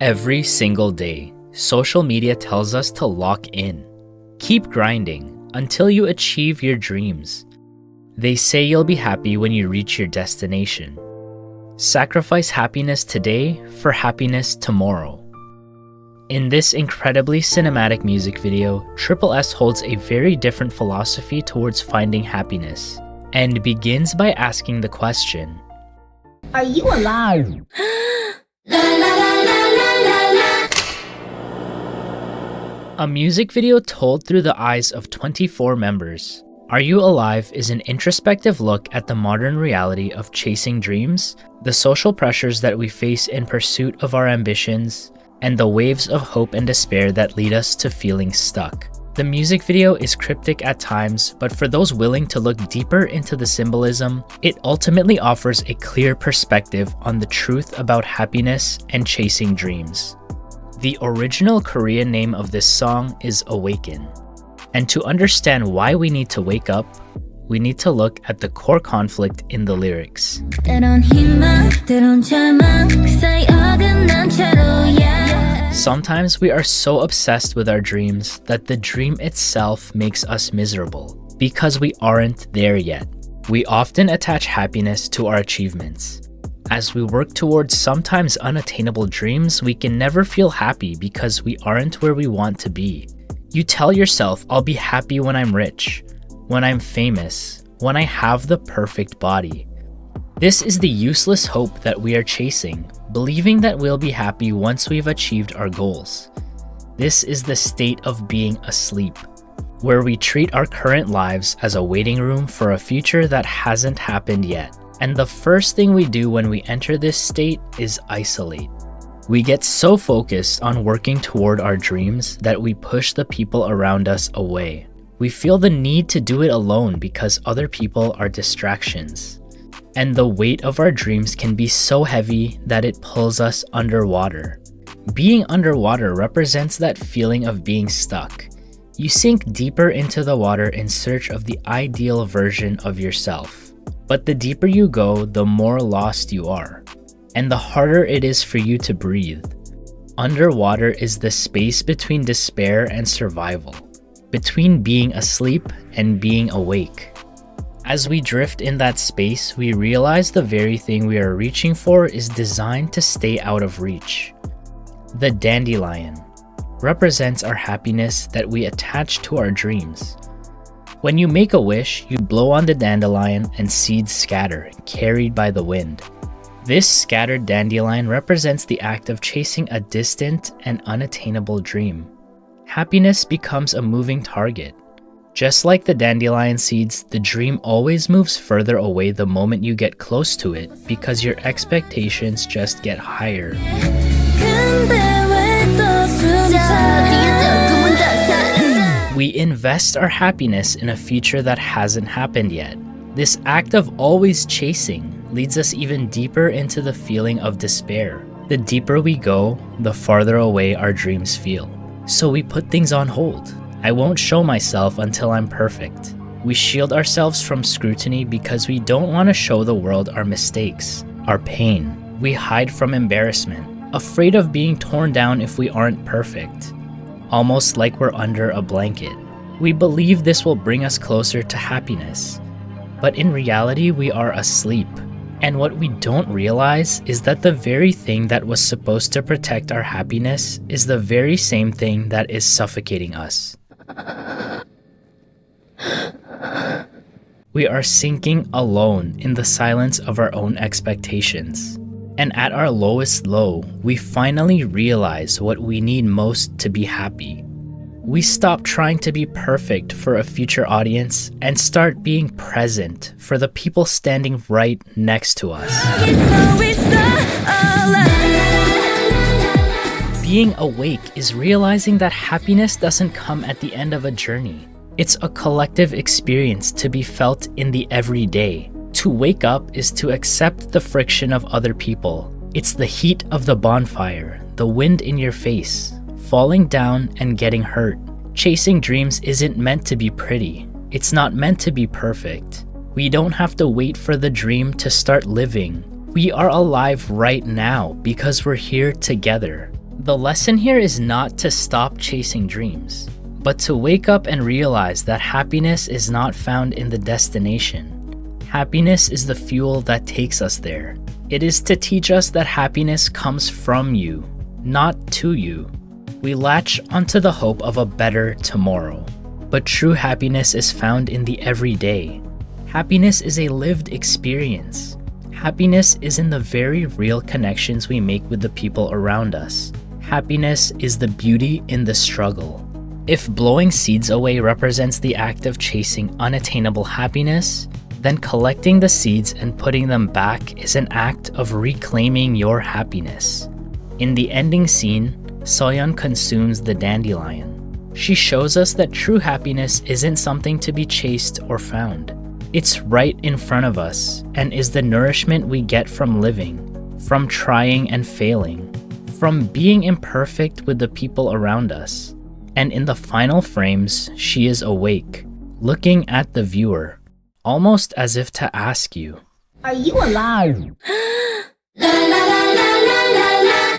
Every single day, social media tells us to lock in. Keep grinding until you achieve your dreams. They say you'll be happy when you reach your destination. Sacrifice happiness today for happiness tomorrow. In this incredibly cinematic music video, tripleS holds a very different philosophy towards finding happiness, and begins by asking the question, are you alive? A music video told through the eyes of 24 members. Are You Alive is an introspective look at the modern reality of chasing dreams, the social pressures that we face in pursuit of our ambitions, and the waves of hope and despair that lead us to feeling stuck. The music video is cryptic at times, but for those willing to look deeper into the symbolism, it ultimately offers a clear perspective on the truth about happiness and chasing dreams. The original Korean name of this song is Awaken. And to understand why we need to wake up, we need to look at the core conflict in the lyrics. Sometimes we are so obsessed with our dreams that the dream itself makes us miserable because we aren't there yet. We often attach happiness to our achievements. As we work towards sometimes unattainable dreams, we can never feel happy because we aren't where we want to be. You tell yourself, I'll be happy when I'm rich, when I'm famous, when I have the perfect body. This is the useless hope that we are chasing, believing that we'll be happy once we've achieved our goals. This is the state of being asleep, where we treat our current lives as a waiting room for a future that hasn't happened yet. And the first thing we do when we enter this state is isolate. We get so focused on working toward our dreams that we push the people around us away. We feel the need to do it alone because other people are distractions. And the weight of our dreams can be so heavy that it pulls us underwater. Being underwater represents that feeling of being stuck. You sink deeper into the water in search of the ideal version of yourself. But the deeper you go, the more lost you are, and the harder it is for you to breathe. Underwater is the space between despair and survival, between being asleep and being awake. As we drift in that space, we realize the very thing we are reaching for is designed to stay out of reach. The dandelion represents our happiness that we attach to our dreams. When you make a wish, you blow on the dandelion and seeds scatter, carried by the wind. This scattered dandelion represents the act of chasing a distant and unattainable dream. Happiness becomes a moving target. Just like the dandelion seeds, the dream always moves further away the moment you get close to it because your expectations just get higher. We invest our happiness in a future that hasn't happened yet. This act of always chasing leads us even deeper into the feeling of despair. The deeper we go, the farther away our dreams feel. So we put things on hold. I won't show myself until I'm perfect. We shield ourselves from scrutiny because we don't want to show the world our mistakes, our pain. We hide from embarrassment, afraid of being torn down if we aren't perfect. Almost like we're under a blanket. We believe this will bring us closer to happiness. But in reality, we are asleep. And what we don't realize is that the very thing that was supposed to protect our happiness is the very same thing that is suffocating us. We are sinking alone in the silence of our own expectations. And at our lowest low, we finally realize what we need most to be happy. We stop trying to be perfect for a future audience and start being present for the people standing right next to us. Being awake is realizing that happiness doesn't come at the end of a journey. It's a collective experience to be felt in the everyday. To wake up is to accept the friction of other people. It's the heat of the bonfire, the wind in your face, falling down and getting hurt. Chasing dreams isn't meant to be pretty. It's not meant to be perfect. We don't have to wait for the dream to start living. We are alive right now because we're here together. The lesson here is not to stop chasing dreams, but to wake up and realize that happiness is not found in the destination. Happiness is the fuel that takes us there. It is to teach us that happiness comes from you, not to you. We latch onto the hope of a better tomorrow, but true happiness is found in the everyday. Happiness is a lived experience. Happiness is in the very real connections we make with the people around us. Happiness is the beauty in the struggle. If blowing seeds away represents the act of chasing unattainable happiness, then collecting the seeds and putting them back is an act of reclaiming your happiness. In the ending scene, Soyeon consumes the dandelion. She shows us that true happiness isn't something to be chased or found. It's right in front of us and is the nourishment we get from living, from trying and failing, from being imperfect with the people around us. And in the final frames, she is awake, looking at the viewer, almost as if to ask you, Are you alive? La la la la la la la.